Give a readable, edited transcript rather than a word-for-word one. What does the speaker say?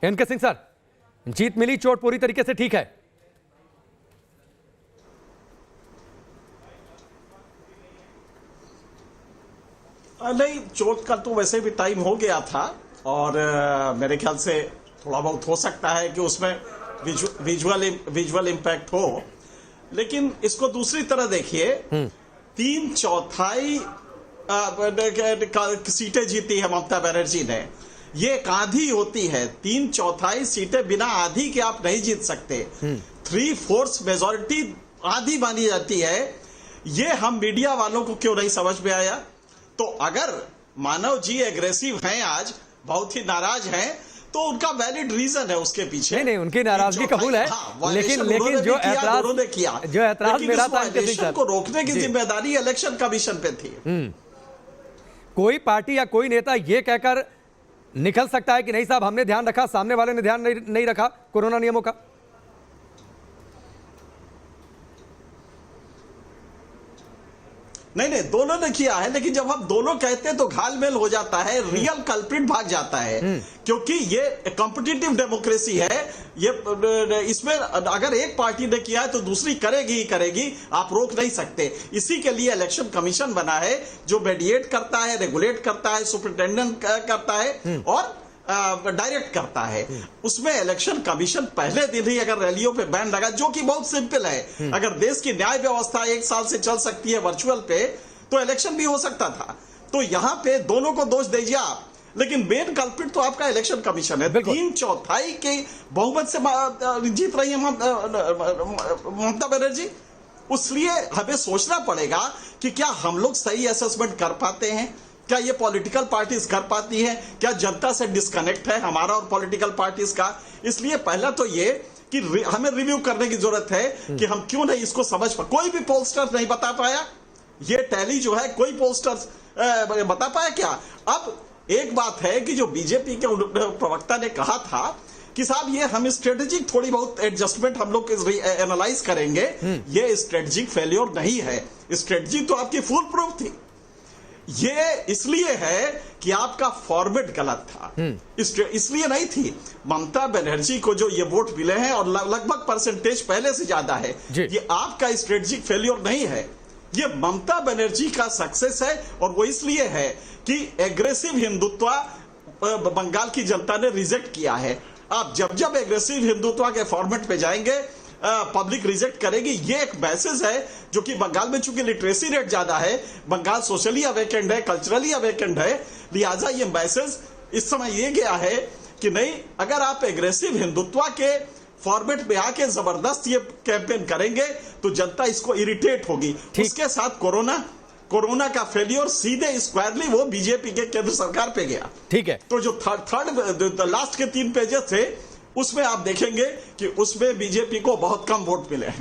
N K Singh sir, जीत मिली, चोट पूरी तरीके से ठीक है? नहीं, चोट का तो वैसे भी टाइम हो गया था और मेरे ख्याल से थोड़ा बहुत हो सकता है कि उसमें विजुअल इम्पैक्ट हो, लेकिन इसको दूसरी तरह देखिए। 3/4 सीटें जीती है ममता बनर्जी ने। ये एक आधी होती है, 3/4 सीटें बिना आधी के आप नहीं जीत सकते। 3/4 मेजोरिटी आधी मानी जाती है। ये हम मीडिया वालों को क्यों नहीं समझ में आया? तो अगर मानव जी एग्रेसिव हैं, आज बहुत ही नाराज हैं, तो उनका वैलिड रीजन है उसके पीछे। नहीं, उनकी नाराजगी कबूल है। लेकिन जो ऐतराज मेरा था, को रोकने की जिम्मेदारी इलेक्शन कमीशन पे थी। कोई पार्टी या कोई नेता ये कहकर निकल सकता है कि नहीं साहब हमने ध्यान रखा, सामने वाले ने ध्यान नहीं रखा कोरोना नियमों का? नहीं, दोनों ने किया है, लेकिन जब हम दोनों कहते हैं तो घालमेल हो जाता है, रियल कल्प्रिट भाग जाता है। क्योंकि ये कॉम्पिटिटिव डेमोक्रेसी है। ये इसमें अगर एक पार्टी ने किया है तो दूसरी करेगी ही करेगी, आप रोक नहीं सकते। इसी के लिए इलेक्शन कमीशन बना है, जो मेडिएट करता है, रेगुलेट करता है, सुपरिटेंडेंट करता है और डायरेक्ट करता है। उसमें इलेक्शन कमीशन पहले दिन ही अगर रैलियों पे बैन लगा, जो कि बहुत सिंपल है, अगर देश की न्याय व्यवस्था 1 साल से चल सकती है वर्चुअल पे, तो इलेक्शन भी हो सकता था। तो यहां पे दोनों को दोष दीजिए आप, लेकिन मेन कल्प्रिट तो आपका इलेक्शन कमीशन है। 3/4 के बहुमत से जीत रही है ममता बनर्जी। इसलिए हमें सोचना पड़ेगा कि क्या हम लोग सही असेसमेंट कर पाते हैं, क्या ये पॉलिटिकल पार्टीज कर पाती है, क्या जनता से डिस्कनेक्ट है हमारा और पॉलिटिकल पार्टीज का। इसलिए पहला तो ये कि हमें रिव्यू करने की जरूरत है कि हम क्यों नहीं इसको समझ पा। कोई भी पोलस्टर नहीं बता पाया, ये टैली जो है कोई पोलस्टर बता पाया क्या? अब एक बात है कि जो बीजेपी के प्रवक्ता ने कहा था कि साहब ये हम स्ट्रेटेजिक थोड़ी बहुत एडजस्टमेंट हम लोग एनालाइज करेंगे, ये स्ट्रेटेजिक फेल्योर नहीं है। स्ट्रेटेजी तो आपकी फुल प्रूफ थी। ये इसलिए है कि आपका फॉर्मेट गलत था, इसलिए नहीं थी। ममता बनर्जी को जो ये वोट मिले हैं और लगभग परसेंटेज पहले से ज्यादा है, ये आपका स्ट्रेटेजिक फेल्योर नहीं है, ये ममता बनर्जी का सक्सेस है। और वो इसलिए है कि एग्रेसिव हिंदुत्व बंगाल की जनता ने रिजेक्ट किया है। आप जब एग्रेसिव हिंदुत्व के फॉर्मेट पे जाएंगे, पब्लिक रिजेक्ट करेगी। ये एक मैसेज है जो कि बंगाल में चूंकि लिटरेसी रेट ज्यादा है, बंगाल सोशली अवेकेंड है, कल्चरली अवेकेंड है, लिहाजा ये मैसेज इस समय ये गया है कि नहीं, अगर आप एग्रेसिव हिंदुत्व के फॉर्मेट में आके जबरदस्त ये कैंपेन करेंगे तो जनता इसको इरिटेट होगी। उसके साथ कोरोना का फेलियर सीधे स्क्वायरली वो बीजेपी के केंद्र सरकार पे गया। ठीक है, तो जो थर्ड लास्ट के 3 पेजेस थे, उसमें आप देखेंगे कि उसमें बीजेपी को बहुत कम वोट मिले हैं।